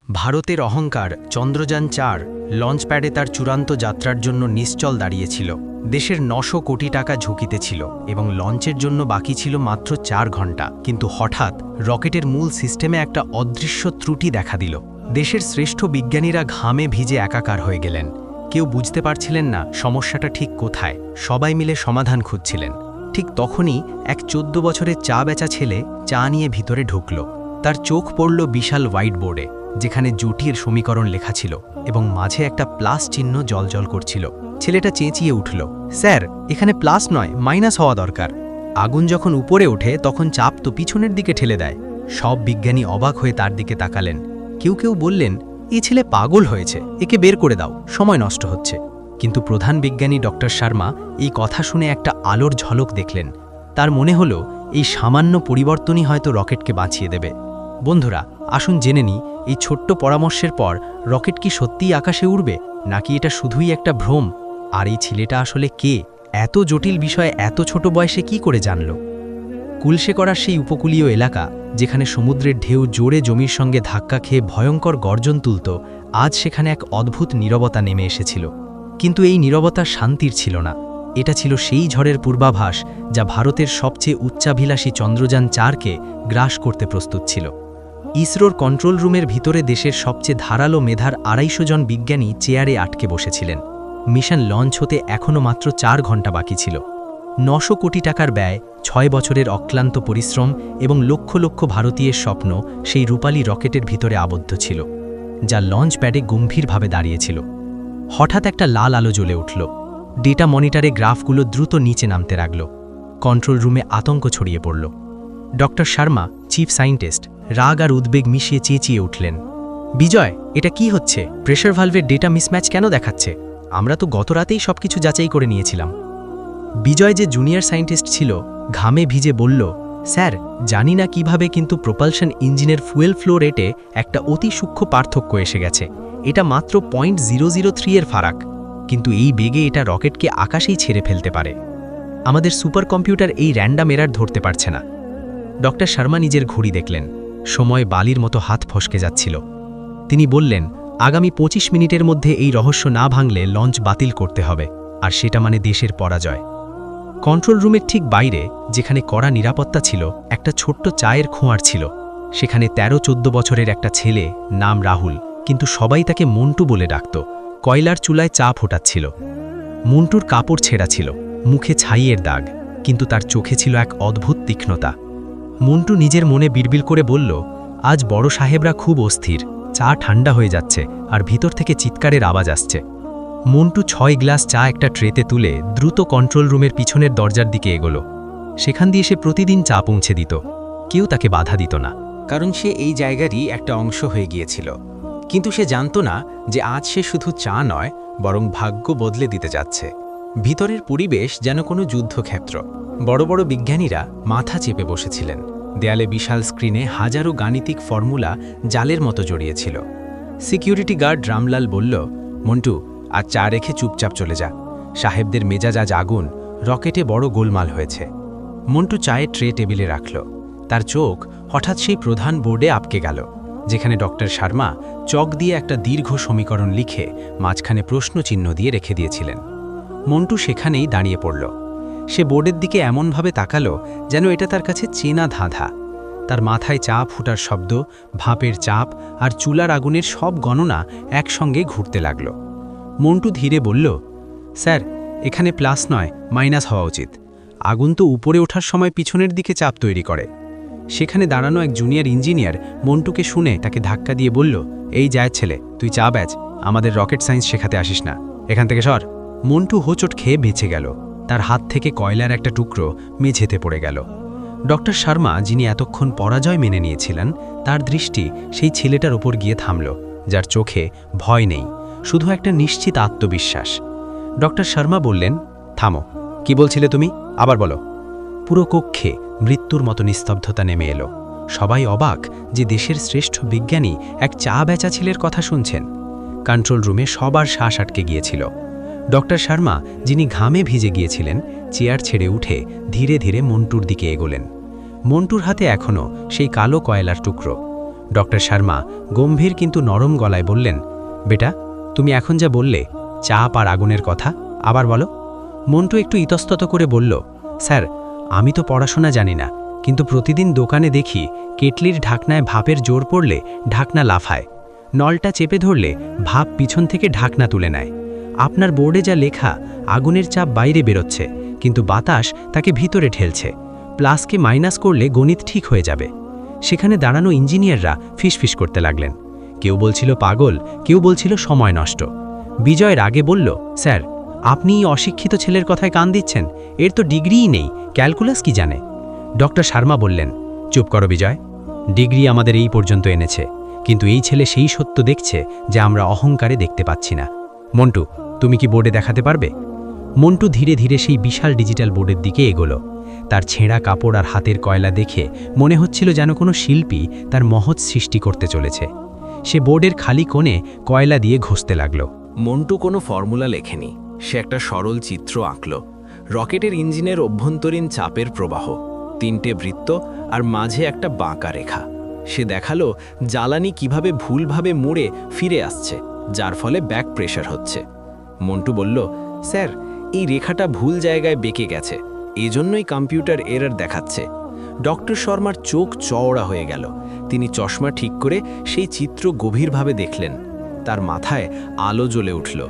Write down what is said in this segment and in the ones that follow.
ভারতের অহংকার চন্দ্রযান-4 লঞ্চপ্যাডে তার চূড়ান্ত যাত্রার জন্য নিশ্চল দাঁড়িয়েছিল। দেশের ৯০০ কোটি টাকা ঝুঁকিতে ছিল এবং লঞ্চের জন্য বাকি ছিল মাত্র ৪ ঘন্টা। কিন্তু হঠাৎ রকেটের মূল সিস্টেমে একটা অদৃশ্য ত্রুটি দেখা দিল। দেশের শ্রেষ্ঠ বিজ্ঞানীরা ঘামে ভিজে একাকার হয়ে গেলেন। কেউ বুঝতে পারছিলেন না সমস্যাটা ঠিক কোথায়। সবাই মিলে সমাধান খুঁজছিলেন। ঠিক তখনই এক ১৪ বছরের চা বেচা ছেলে চা নিয়ে ভিতরে ঢুকল। তার চোখ পড়ল বিশাল হোয়াইট বোর্ডে, যেখানে জটিল সমীকরণ লেখা ছিল এবং মাঝে একটা প্লাস চিহ্ন জ্বলজ্বল করছিল। ছেলেটা চেঁচিয়ে উঠল, স্যার, এখানে প্লাস নয়, মাইনাস হওয়া দরকার। আগুন যখন উপরে ওঠে তখন চাপ তো পিছনের দিকে ঠেলে দেয়। সব বিজ্ঞানী অবাক হয়ে তার দিকে তাকালেন। কেউ কেউ বললেন, এই ছেলে পাগল হয়েছে, একে বের করে দাও, সময় নষ্ট হচ্ছে। কিন্তু প্রধান বিজ্ঞানী ডক্টর শর্মা এই কথা শুনে একটা আলোর ঝলক দেখলেন। তার মনে হলো এই সামান্য পরিবর্তনই হয়তো রকেটকে বাঁচিয়ে দেবে। বন্ধুরা, আসুন জেনে নিই এই ছোট্ট পরামর্শের পর রকেট কি সত্যিই আকাশে উড়বে, নাকি এটা শুধুই একটা ভ্রম? আর এই ছেলেটা আসলে কে? এত জটিল বিষয়ে এত ছোট বয়সে কি করে জানল? কুলসে করার সেই উপকূলীয় এলাকা, যেখানে সমুদ্রের ঢেউ জোরে জমির সঙ্গে ধাক্কা খেয়ে ভয়ঙ্কর গর্জন তুলত, আজ সেখানে এক অদ্ভুত নীরবতা নেমে এসেছিল। কিন্তু এই নীরবতা শান্তির ছিল না। এটা ছিল সেই ঝড়ের পূর্বাভাস যা ভারতের সবচেয়ে উচ্চাভিলাষী চন্দ্রযান-4কে গ্রাস করতে প্রস্তুত ছিল। ইসরোর কন্ট্রোল রুমের ভিতরে দেশের সবচেয়ে ধারালো মেধার ২৫০ জন বিজ্ঞানী চেয়ারে আটকে বসেছিলেন। মিশন লঞ্চ হতে এখনও মাত্র ৪ ঘন্টা বাকি ছিল। ৯০০ কোটি টাকার ব্যয়, ৬ বছরের অক্লান্ত পরিশ্রম এবং লক্ষ লক্ষ ভারতীয়ের স্বপ্ন সেই রূপালী রকেটের ভিতরে আবদ্ধ ছিল, যা লঞ্চ প্যাডে গম্ভীরভাবে দাঁড়িয়েছিল। হঠাৎ একটা লাল আলো জ্বলে উঠল। ডেটা মনিটরে গ্রাফগুলো দ্রুত নিচে নামতে লাগল। কন্ট্রোল রুমে আতঙ্ক ছড়িয়ে পড়ল। ডক্টর শর্মা, চিফ সায়েন্টিস্ট, রাগ আর উদ্বেগ মিশিয়ে চেঁচিয়ে উঠলেন, বিজয়, এটা কি হচ্ছে? প্রেশার ভালভের ডেটা মিসম্যাচ কেন দেখাচ্ছে? আমরা তো গত রাতেই সবকিছু যাচাই করে নিয়েছিলাম। বিজয়, যে জুনিয়র সায়েন্টিস্ট ছিল, ঘামে ভিজে বলল, স্যার, জানি না কিভাবে, কিন্তু প্রপালশন ইঞ্জিনের ফুয়েল ফ্লো রেটে একটা অতি সূক্ষ্ম পার্থক্য এসে গেছে। এটা মাত্র 0.003 এর ফারাক, কিন্তু এই বেগে এটা রকেটকে আকাশেই ছেড়ে ফেলতে পারে। আমাদের সুপার কম্পিউটার এই র্যান্ডাম এরার ধরতে পারছে না। ডক্টর শর্মা নিজের ঘড়ি দেখলেন। সময় বালির মতো হাত ফসকে যাচ্ছিল। তিনি বললেন, আগামী ২৫ মিনিটের মধ্যে এই রহস্য না ভাঙলে লঞ্চ বাতিল করতে হবে, আর সেটা মানে দেশের পরাজয়। কন্ট্রোল রুমের ঠিক বাইরে, যেখানে কড়া নিরাপত্তা ছিল, একটা ছোট্ট চায়ের খোঁয়ার ছিল। সেখানে ১৩-১৪ বছরের একটা ছেলে, নাম রাহুল, কিন্তু সবাই তাকে মন্টু বলে ডাকত, কয়লার চুলায় চা ফোটাচ্ছিল। মন্টুর কাপড় ছেঁড়া ছিল, মুখে ছাইয়ের দাগ, কিন্তু তার চোখে ছিল এক অদ্ভুত তীক্ষ্ণতা। মন্টু নিজের মনে বিড়বিড় করে বলল, আজ বড় সাহেবরা খুব অস্থির, চা ঠান্ডা হয়ে যাচ্ছে আর ভিতর থেকে চিৎকারের আওয়াজ আসছে। মন্টু ৬ গ্লাস চা একটা ট্রেতে তুলে দ্রুত কন্ট্রোল রুমের পিছনের দরজার দিকে এগোল। সেখান দিয়ে সে প্রতিদিন চা পৌঁছে দিত। কেউ তাকে বাধা দিত না, কারণ সে এই জায়গারই একটা অংশ হয়ে গিয়েছিল। কিন্তু সে জানত না যে আজ সে শুধু চা নয়, বরং ভাগ্য বদলে দিতে যাচ্ছে। ভিতরের পরিবেশ যেন কোনো যুদ্ধক্ষেত্র। বড় বড় বিজ্ঞানীরা মাথা চেপে বসেছিলেন। দেয়ালে বিশাল স্ক্রিনে হাজারো গাণিতিক ফর্মুলা জালের মতো জড়িয়েছিল। সিকিউরিটি গার্ড রামলাল বলল, মন্টু, আজ চা রেখে চুপচাপ চলে যা। সাহেবদের মেজাজ আজ আগুন, রকেটে বড় গোলমাল হয়েছে। মন্টু চায়ের ট্রে টেবিলে রাখল। তার চোখ হঠাৎ সেই প্রধান বোর্ডে আটকে গেল, যেখানে ডক্টর শর্মা চক দিয়ে একটা দীর্ঘ সমীকরণ লিখে মাঝখানে প্রশ্নচিহ্ন দিয়ে রেখে দিয়েছিলেন। মন্টু সেখানেই দাঁড়িয়ে পড়ল। সে বোর্ডের দিকে এমনভাবে তাকালো যেন এটা তার কাছে চেনা ধাঁধা। তার মাথায় চা ফুটার শব্দ, ভাপের চাপ আর চুলার আগুনের সব গণনা একসঙ্গে ঘুরতে লাগল। মন্টু ধীরে বলল, স্যার, এখানে প্লাস নয়, মাইনাস হওয়া উচিত। আগুন তো উপরে ওঠার সময় পিছনের দিকে চাপ তৈরি করে। সেখানে দাঁড়ানো এক জুনিয়র ইঞ্জিনিয়ার মন্টুকে শুনে তাকে ধাক্কা দিয়ে বলল, এই যায় ছেলে, তুই চা বেচ, আমাদের রকেট সায়েন্স শেখাতে আসিস না, এখান থেকে সর। মন্টু হোঁচট খেয়ে বেঁচে গেল। তার হাত থেকে কয়লার একটা টুকরো মেঝেতে পড়ে গেল। ডক্টর শর্মা, যিনি এতক্ষণ পরাজয় মেনে নিয়েছিলেন, তার দৃষ্টি সেই ছেলেটার ওপর গিয়ে থামল, যার চোখে ভয় নেই, শুধু একটা নিশ্চিত আত্মবিশ্বাস। ডক্টর শর্মা বললেন, থামো, কি বলছিলে তুমি? আবার বলো। পুরো কক্ষে মৃত্যুর মতো নিস্তব্ধতা নেমে এলো। সবাই অবাক যে দেশের শ্রেষ্ঠ বিজ্ঞানী এক চা বেচা ছেলের কথা শুনছেন। কন্ট্রোল রুমে সবার শ্বাস আটকে গিয়েছিল। ডক্টর শর্মা, যিনি ঘামে ভিজে গিয়েছিলেন, চেয়ার ছেড়ে উঠে ধীরে ধীরে মন্টুর দিকে এগোলেন। মন্টুর হাতে এখনও সেই কালো কয়লার টুকরো। ডক্টর শর্মা গম্ভীর কিন্তু নরম গলায় বললেন, বেটা, তুমি এখন যা বললে চাপ আর আগুনের কথা, আবার বলো। মন্টু একটু ইতস্তত করে বলল, স্যার, আমি তো পড়াশোনা জানি না, কিন্তু প্রতিদিন দোকানে দেখি কেটলির ঢাকনায় ভাপের জোর পড়লে ঢাকনা লাফায়, নলটা চেপে ধরলে ভাপ পিছন থেকে ঢাকনা তুলে নেয়। আপনার বোর্ডে যা লেখা, আগুনের চাপ বাইরে বেরোচ্ছে, কিন্তু বাতাস তাকে ভিতরে ঠেলছে, প্লাসকে মাইনাস করলে গণিত ঠিক হয়ে যাবে। সেখানে দাঁড়ানো ইঞ্জিনিয়াররা ফিসফিস করতে লাগলেন। কেউ বলছিল পাগল, কেউ বলছিল সময় নষ্ট। বিজয় রাগে বলল, স্যার, আপনি এই অশিক্ষিত ছেলের কথায় কান দিচ্ছেন, এর তো ডিগ্রিই নেই, ক্যালকুলাস কি জানে? ডক্টর শর্মা বললেন, চুপ করো বিজয়, ডিগ্রি আমাদের এই পর্যন্ত এনেছে, কিন্তু এই ছেলে সেই সত্য দেখছে যা আমরা অহংকারে দেখতে পাচ্ছি না। মন্টু, তুমি কি বোর্ডে দেখাতে পারবে? মন্টু ধীরে ধীরে সেই বিশাল ডিজিটাল বোর্ডের দিকে এগোলো। তার ছেঁড়া কাপড় আর হাতের কয়লা দেখে মনে হচ্ছিল যেন কোনো শিল্পী তার মহৎ সৃষ্টি করতে চলেছে। সে বোর্ডের খালি কোণে কয়লা দিয়ে ঘষতে লাগল। মন্টু কোনো ফর্মুলা লেখেনি, সে একটা সরল চিত্র আঁকল। রকেটের ইঞ্জিনের অভ্যন্তরীণ চাপের প্রবাহ, 3টে বৃত্ত আর মাঝে একটা বাঁকা রেখা। সে দেখালো জ্বালানি কিভাবে ভুলভাবে মুড়ে ফিরে আসছে, যার ফলে ব্যাক প্রেশার হচ্ছে। মন্টু বলল, স্যার, এই রেখাটা ভুল জায়গায় বেঁকে গেছে, এজন্যই কম্পিউটার এরর দেখাচ্ছে। ডক্টর শর্মার চোখ চওড়া হয়ে গেল। তিনি চশমা ঠিক করে সেই চিত্র গভীরভাবে দেখলেন। তার মাথায় আলো জ্বলে উঠল।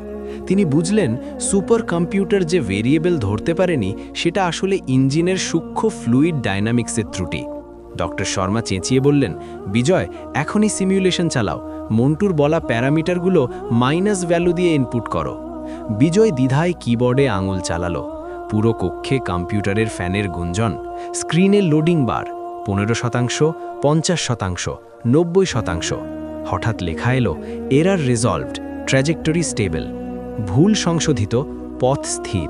তিনি বুঝলেন সুপার কম্পিউটার যে ভেরিয়েবল ধরতে পারেনি, সেটা আসলে ইঞ্জিনের সূক্ষ্ম ফ্লুইড ডায়নামিক্সের ত্রুটি। ডক্টর শর্মা চেঁচিয়ে বললেন, বিজয়, এখনই সিমুলেশন চালাও, মন্টুর বলা প্যারামিটারগুলো মাইনাস ভ্যালু দিয়ে ইনপুট করো। বিজয় দ্বিধায় কিবোর্ডে আঙুল চালালো। পুরো কক্ষে কম্পিউটারের ফ্যানের গুঞ্জন, স্ক্রিনের লোডিং বার 15%, 50%, 90%। হঠাৎ লেখা এলো, এরার রিজলভড, ট্র্যাজেক্টরি স্টেবল, ভুল সংশোধিত, পথ স্থির।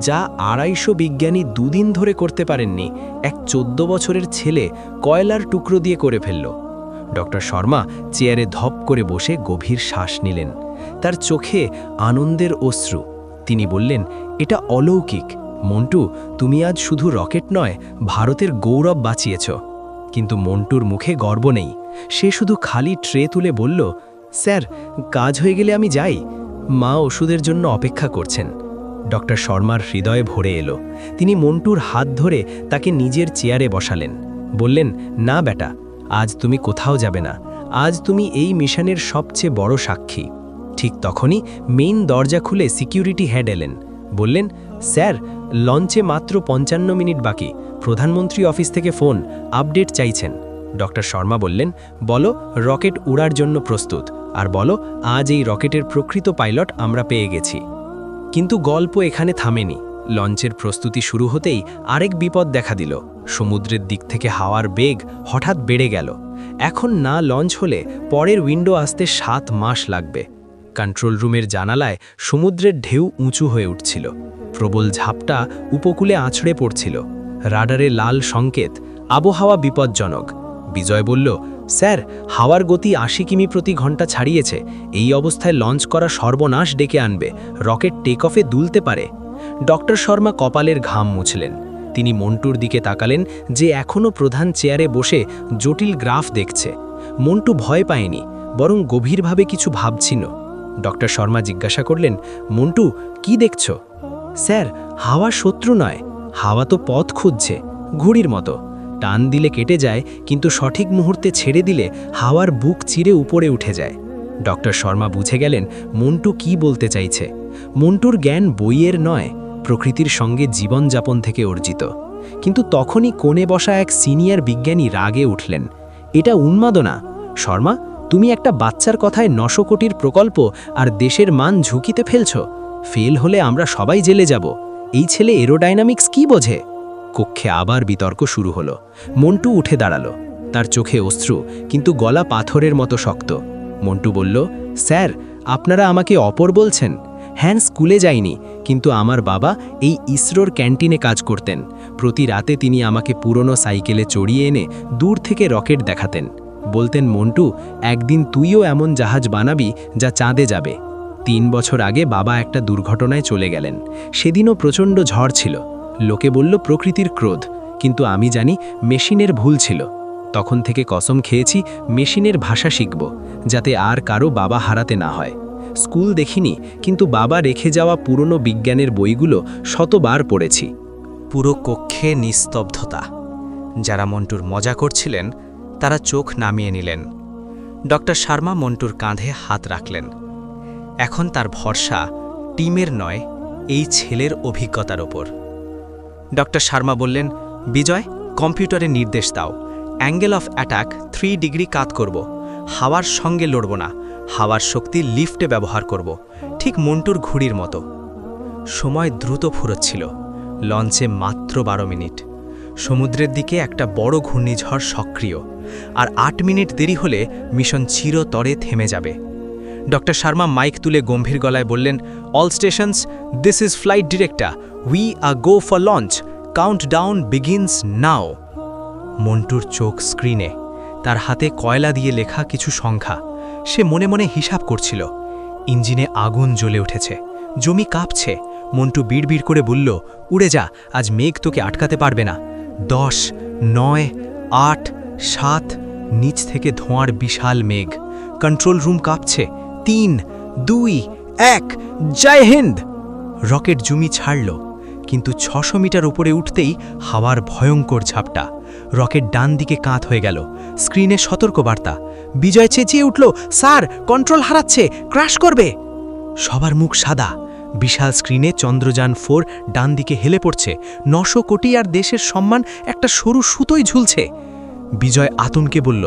যা 250 বিজ্ঞানী দুদিন ধরে করতে পারেননি, এক 14 বছরের ছেলে কয়লার টুকরো দিয়ে করে ফেলল। ডক্টর শর্মা চেয়ারে ধপ করে বসে গভীর শ্বাস নিলেন। তার চোখে আনন্দের অশ্রু। তিনি বললেন, এটা অলৌকিক। মন্টু, তুমি আজ শুধু রকেট নয়, ভারতের গৌরব বাঁচিয়েছ। কিন্তু মন্টুর মুখে গর্ব নেই। সে শুধু খালি ট্রে তুলে বলল, স্যার, কাজ হয়ে গেলে আমি যাই, মা ওষুধের জন্য অপেক্ষা করছেন। ডক্টর শর্মার হৃদয়ে ভরে এলো। তিনি মন্টুর হাত ধরে তাকে নিজের চেয়ারে বসালেন। বললেন, না বেটা, আজ তুমি কোথাও যাবে না, আজ তুমি এই মিশনের সবচেয়ে বড় সাক্ষী। ঠিক তখনই মেইন দরজা খুলে সিকিউরিটি হেড এলেন। বললেন, স্যার, লঞ্চে মাত্র 55 মিনিট বাকি, প্রধানমন্ত্রী অফিস থেকে ফোন, আপডেট চাইছেন। ডক্টর শর্মা বললেন, বলো রকেট উড়ার জন্য প্রস্তুত, আর বলো আজ এই রকেটের প্রকৃত পাইলট আমরা পেয়ে গেছি। কিন্তু গল্প এখানে থামেনি। লঞ্চের প্রস্তুতি শুরু হতেই আরেক বিপদ দেখা দিল। সমুদ্রের দিক থেকে হাওয়ার বেগ হঠাৎ বেড়ে গেল। এখন না লঞ্চ হলে পরের উইন্ডো আসতে 7 মাস লাগবে। কন্ট্রোল রুমের জানালায় সমুদ্রের ঢেউ উঁচু হয়ে উঠছিল। প্রবল ঝাপটা উপকূলে আছড়ে পড়ছিল। রাডারে লাল সংকেত, আবহাওয়া বিপজ্জনক। বিজয় বলল, স্যার, হাওয়ার গতি 80 কিমি প্রতি ঘন্টা ছাড়িয়েছে। এই অবস্থায় লঞ্চ করা সর্বনাশ ডেকে আনবে, রকেট টেক অফে দুলতে পারে। ডক্টর শর্মা কপালের ঘাম মুছলেন। তিনি মন্টুর দিকে তাকালেন, যে এখনও প্রধান চেয়ারে বসে জটিল গ্রাফ দেখছে। মন্টু ভয় পায়নি, বরং গভীরভাবে কিছু ভাবছিল। ডক্টর শর্মা জিজ্ঞাসা করলেন, মন্টু, কি দেখছ? স্যার, হাওয়া শত্রু নয়, হাওয়া তো পথ খুঁজছে, ঘুড়ির মতো। টান দিলে কেটে যায়, কিন্তু সঠিক মুহূর্তে ছেড়ে দিলে হাওয়ার বুক চিরে উপরে উঠে যায়। ডক্টর শর্মা বুঝে গেলেন মন্টু কি বলতে চাইছে। মন্টুর জ্ঞান বইয়ের নয়, প্রকৃতির সঙ্গে জীবনযাপন থেকে অর্জিত। কিন্তু তখনই কোণে বসা এক সিনিয়র বিজ্ঞানী রাগে উঠলেন। এটা উন্মাদনা। শর্মা, তুমি একটা বাচ্চার কথায় 900 কোটির প্রকল্প আর দেশের মান ঝুঁকিতে ফেলছ। ফেল হলে আমরা সবাই জেলে যাব। এই ছেলে এরোডাইনামিক্স কি বোঝে? কক্ষে আবার বিতর্ক শুরু হলো। মন্টু উঠে দাঁড়ালো। তার চোখে অশ্রু, কিন্তু গলা পাথরের মতো শক্ত। মন্টু বলল, স্যার, আপনারা আমাকে অপর বলছেন? হ্যাঁ, স্কুলে যাইনি, কিন্তু আমার বাবা এই ইসরোর ক্যান্টিনে কাজ করতেন। প্রতি রাতে তিনি আমাকে পুরনো সাইকেলে চড়িয়ে এনে দূর থেকে রকেট দেখাতেন। বলতেন, মন্টু, একদিন তুইও এমন জাহাজ বানাবি যা চাঁদে যাবে। 3 বছর আগে বাবা একটা দুর্ঘটনায় চলে গেলেন। সেদিনও প্রচণ্ড ঝড় ছিল। লোকে বলল প্রকৃতির ক্রোধ, কিন্তু আমি জানি মেশিনের ভুল ছিল। তখন থেকে কসম খেয়েছি মেশিনের ভাষা শিখব, যাতে আর কারো বাবা হারাতে না হয়। স্কুল দেখিনি, কিন্তু বাবা রেখে যাওয়া পুরনো বিজ্ঞানের বইগুলো শতবার পড়েছি। পুরো কক্ষে নিস্তব্ধতা। যারা মন্টুর মজা করছিলেন তারা চোখ নামিয়ে নিলেন। ডক্টর শর্মা মন্টুর কাঁধে হাত রাখলেন। এখন তার ভরসা টিমের নয়, এই ছেলের অভিজ্ঞতার ওপর। ডক্টর শর্মা বললেন, বিজয়, কম্পিউটারে নির্দেশ দাও, অ্যাঙ্গেল অফ অ্যাটাক 3 ডিগ্রি কাত করব, হাওয়ার সঙ্গে লড়ব না, হাওয়ার শক্তি লিফটে ব্যবহার করব, ঠিক মন্টুর ঘুড়ির মতো। সময় দ্রুত ফুরোচ্ছিল। লঞ্চে মাত্র 12 মিনিট। সমুদ্রের দিকে একটা বড় ঘূর্ণিঝড় সক্রিয়, আর 8 মিনিট দেরি হলে মিশন চিরতরে থেমে যাবে। ডক্টর শর্মা মাইক তুলে গম্ভীর গলায় বললেন, all stations, this is flight director, we are go for launch, countdown begins now. মন্টুর চোখ স্ক্রিনে, তার হাতে কয়লা দিয়ে লেখা কিছু সংখ্যা। সে মনে মনে হিসাব করছিল। ইঞ্জিনে আগুন জ্বলে উঠেছে, জমি কাঁপছে। মন্টু বিড়বিড় করে বলল, উড়ে যা, আজ মেঘ তোকে আটকাতে পারবে না। 10, 9, 8, 7, নিচ থেকে ধোঁয়ার বিশাল মেঘ। কন্ট্রোল রুম কাঁপছে। 3, 2, 1, জয় হিন্দ। রকেট জমি ছাড়ল, কিন্তু 600 মিটার উপরে উঠতেই হাওয়ার ভয়ঙ্কর ঝাপটা। রকেট ডান দিকে কাত হয়ে গেল। স্ক্রিনে সতর্কবার্তা। বিজয় চেঁচিয়ে উঠল, স্যার, কন্ট্রোল হারাচ্ছে, ক্র্যাশ করবে। সবার মুখ সাদা। বিশাল স্ক্রিনে চন্দ্রযান 4 ডান দিকে হেলে পড়ছে। 900 কোটি আর দেশের সম্মান একটা সরু সুতোয় ঝুলছে। বিজয় আতঙ্কে বলল,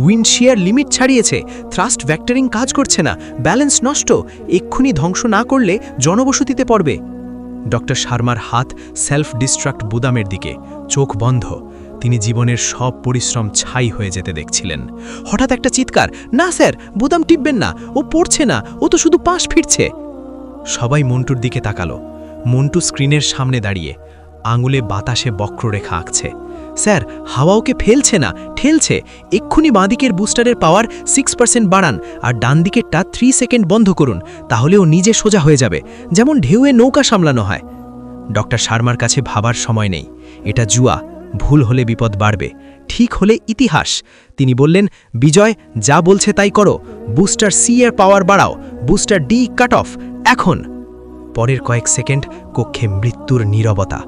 উইন্ডশিয়ার লিমিট ছাড়িয়েছে, থ্রাস্ট ভেক্টরিং কাজ করছে না, ব্যালেন্স নষ্ট, এক্ষুনি ধ্বংস না করলে জনবসতিতে পড়বে। ডক্টর শর্মার হাত সেলফ ডিস্ট্রাক্ট বুদামের দিকে, চোখ বন্ধ। তিনি জীবনের সব পরিশ্রম ছাই হয়ে যেতে দেখছিলেন। হঠাৎ একটা চিৎকার, না স্যার, বুদাম টিপবেন না, ও পড়ছে না, ও তো শুধু পাশ ফিরছে। সবাই মন্টুর দিকে তাকালো। মন্টু স্ক্রিনের সামনে দাঁড়িয়ে, আঙুলে বাতাসে বক্ররেখা আঁকছে। স্যার, হাওয়া ওকে ফেলছে না, ঠেলছে। এক্ষুনি বাঁদিকের বুস্টারের পাওয়ার 6% বাড়ান, আর ডান দিকেরটা 3 সেকেন্ড বন্ধ করুন, তাহলে ও নিজে সোজা হয়ে যাবে, যেমন ঢেউয়ে নৌকা সামলানো হয়। ডক্টর শর্মার কাছে ভাবার সময় নেই। এটা জুয়া, ভুল হলে বিপদ বাড়বে, ঠিক হলে ইতিহাস। তিনি বললেন, বিজয়, যা বলছে তাই করো, বুস্টার সি এর পাওয়ার বাড়াও, বুস্টার ডি কাট অফ, এখন। পরের কয়েক সেকেন্ড কক্ষে মৃত্যুর নীরবতা।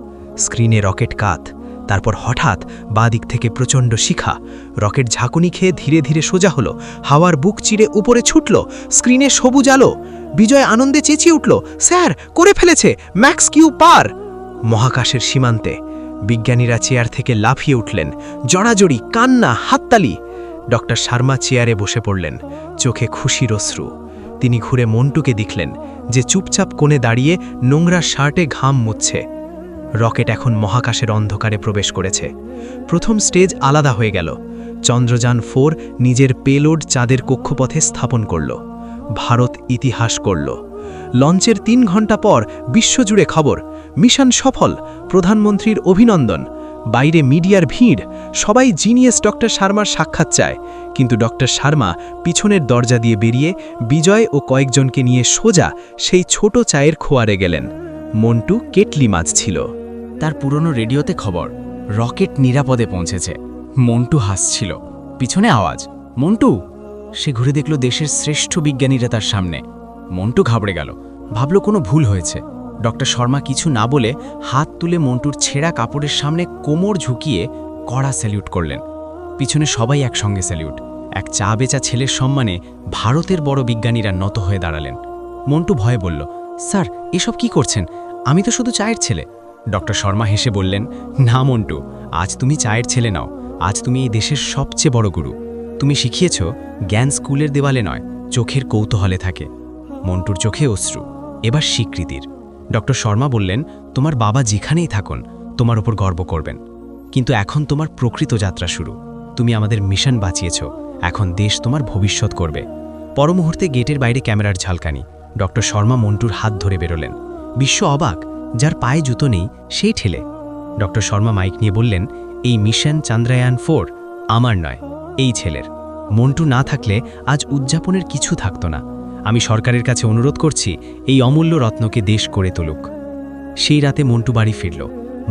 স্ক্রিনে রকেট কাত। তারপর হঠাৎ বাঁদিক থেকে প্রচণ্ড শিখা। রকেট ঝাঁকুনি খেয়ে ধীরে ধীরে সোজা হলো, হাওয়ার বুক চিরে উপরে ছুটল। স্ক্রিনে সবুজ আলো। বিজয় আনন্দে চেঁচিয়ে উঠল, স্যার, করে ফেলেছে, ম্যাক্স কিউ পার। মহাকাশের সীমান্তে বিজ্ঞানীরা চেয়ার থেকে লাফিয়ে উঠলেন। জড়াজড়ি, কান্না, হাততালি। ডক্টর শর্মা চেয়ারে বসে পড়লেন, চোখে খুশির অশ্রু। তিনি ঘুরে মন্টুকে দেখলেন, যে চুপচাপ কোণে দাঁড়িয়ে নোংরা শার্টে ঘাম মুছছে। রকেট এখন মহাকাশের অন্ধকারে প্রবেশ করেছে। প্রথম স্টেজ আলাদা হয়ে গেল। চন্দ্রযান 4 নিজের পেলোড চাঁদের কক্ষপথে স্থাপন করল। ভারত ইতিহাস করল। লঞ্চের 3 ঘন্টা পর বিশ্বজুড়ে খবর, মিশন সফল, প্রধানমন্ত্রীর অভিনন্দন। বাইরে মিডিয়ার ভিড়, সবাই জিনিয়াস ডক্টর শর্মার সাক্ষাৎ চায়। কিন্তু ডক্টর শর্মা পিছনের দরজা দিয়ে বেরিয়ে বিজয় ও কয়েকজনকে নিয়ে সোজা সেই ছোট চায়ের খোয়ারে গেলেন। মন্টু কেটলি মাছ ছিল। তার পুরনো রেডিওতে খবর, রকেট নিরাপদে পৌঁছেছে। মন্টু হাসছিল। পিছনে আওয়াজ, মন্টু। সে ঘুরে দেখল দেশের শ্রেষ্ঠ বিজ্ঞানীরা তার সামনে। মন্টু ঘাবড়ে গেল, ভাবল কোনো ভুল হয়েছে। ডক্টর শর্মা কিছু না বলে হাত তুলে মন্টুর ছেঁড়া কাপড়ের সামনে কোমর ঝুঁকিয়ে কড়া স্যালিউট করলেন। পিছনে সবাই একসঙ্গে স্যালিউট। এক চা বেচা ছেলের সম্মানে ভারতের বড় বিজ্ঞানীরা নত হয়ে দাঁড়ালেন। মন্টু ভয়ে বলল, স্যার, এসব কি করছেন? আমি তো শুধু চায়ের ছেলে। ডক্টর শর্মা হেসে বললেন, না মন্টু, আজ তুমি চায়ের ছেলে নাও, আজ তুমি এই দেশের সবচেয়ে বড় গুরু। তুমি শিখিয়েছ জ্ঞান স্কুলের দেওয়ালে নয়, চোখের কৌতূহলে থাকে। মন্টুর চোখে অশ্রু, এবার স্বীকৃতির। ডক্টর শর্মা বললেন, তোমার বাবা যেখানেই থাকুন তোমার ওপর গর্ব করবেন, কিন্তু এখন তোমার প্রকৃত যাত্রা শুরু। তুমি আমাদের মিশন বাঁচিয়েছ, এখন দেশ তোমার ভবিষ্যৎ করবে। পরমুহূর্তে গেটের বাইরে ক্যামেরার ঝালকানি। ডক্টর শর্মা মন্টুর হাত ধরে বেরোলেন। বিশ্ব অবাক, যার পায়ে জুতো নেই সেই ঠেলে। ডক্টর শর্মা মাইক নিয়ে বললেন, এই মিশন চন্দ্রয়ান 4 আমার নয়, এই ছেলের। মন্টু না থাকলে আজ উদযাপনের কিছু থাকত না। আমি সরকারের কাছে অনুরোধ করছি, এই অমূল্য রত্নকে দেশ করে তুলুক। সেই রাতে মন্টু বাড়ি ফিরল।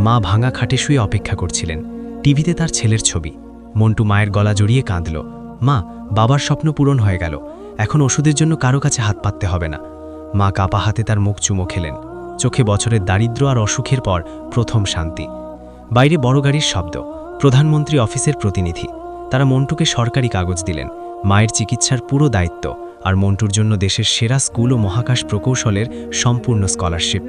মা ভাঙা খাটে শুয়ে অপেক্ষা করছিলেন। টিভিতে তার ছেলের ছবি। মন্টু মায়ের গলা জড়িয়ে কাঁদল। মা, বাবার স্বপ্ন পূরণ হয়ে গেল, এখন ওষুধের জন্য কারো কাছে হাত পাততে হবে না। মা কাপা হাতে তার মুখ চুমো খেলেন। চোখে বছরের দারিদ্র্য আর অসুখের পর প্রথম শান্তি। বাইরে বড় গাড়ির শব্দ, প্রধানমন্ত্রী অফিসের প্রতিনিধি। তারা মন্টুকে সরকারি কাগজ দিলেন, মায়ের চিকিৎসার পুরো দায়িত্ব, আর মন্টুর জন্য দেশের সেরা স্কুল ও মহাকাশ প্রকৌশলের সম্পূর্ণ স্কলারশিপ।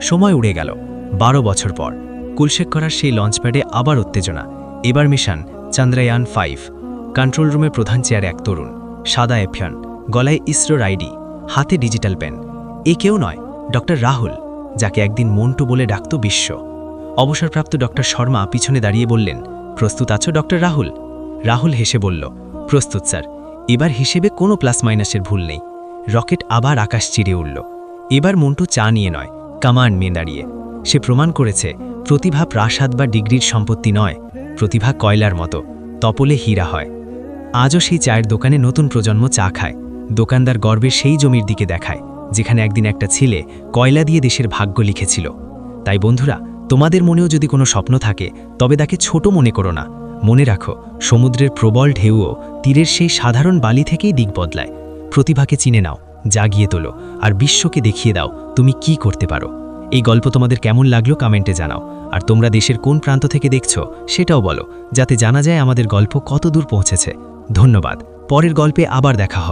সময় উড়ে গেল। 12 বছর পর কুলশেখ করার সেই লঞ্চপ্যাডে আবার উত্তেজনা। এবার মিশন চন্দ্রয়ান 5। কন্ট্রোল রুমে প্রধান চেয়ারে এক তরুণ, সাদা এফিয়ন, গলায় ইসরোর আইডি, হাতে ডিজিটাল পেন। এ কেউ নয়, ডক্টর রাহুল, যাকে একদিন মন্টু বলে ডাকত বিশ্ব। অবসরপ্রাপ্ত ডক্টর শর্মা পিছনে দাঁড়িয়ে বললেন, প্রস্তুত আছো ডক্টর রাহুল? রাহুল হেসে বলল, প্রস্তুত স্যার। এবার হিসেবে কোনো প্লাস মাইনাসের ভুল নেই। রকেট আবার আকাশ চিরে উঠল। এবার মন্টু চা নিয়ে নয়, কামান্ড নিয়ে দাঁড়িয়ে। সে প্রমাণ করেছে প্রতিভা প্রাসাদ বা ডিগ্রির সম্পত্তি নয়, প্রতিভা কয়লার মতো, তপলে হীরা হয়। আজও সেই চায়ের দোকানে নতুন প্রজন্ম চা খায়। দোকানদার গর্বে সেই জমির দিকে দেখায় যেখানে একদিন একটা ছেলে কয়লা দিয়ে দেশের ভাগ্য লিখেছিল। তাই বন্ধুরা, তোমাদের মনেও যদি কোনো স্বপ্ন থাকে, তবে তাকে ছোট মনে করো না। মনে রাখো, সমুদ্রের প্রবল ঢেউও তীরের সেই সাধারণ বালি থেকেই দিক বদলায়। প্রতিভাকে চিনে নাও, জাগিয়ে তোলো, আর বিশ্বকে দেখিয়ে দাও তুমি কি করতে পারো। এই গল্প তোমাদের কেমন লাগলো কমেন্টে জানাও। আর তোমরা দেশের কোন প্রান্ত থেকে দেখছো সেটাও বলো, যাতে জানা যায় আমাদের গল্প কত দূর পৌঁছেছে। ধন্যবাদ। পরের গল্পে আবার দেখা হবে।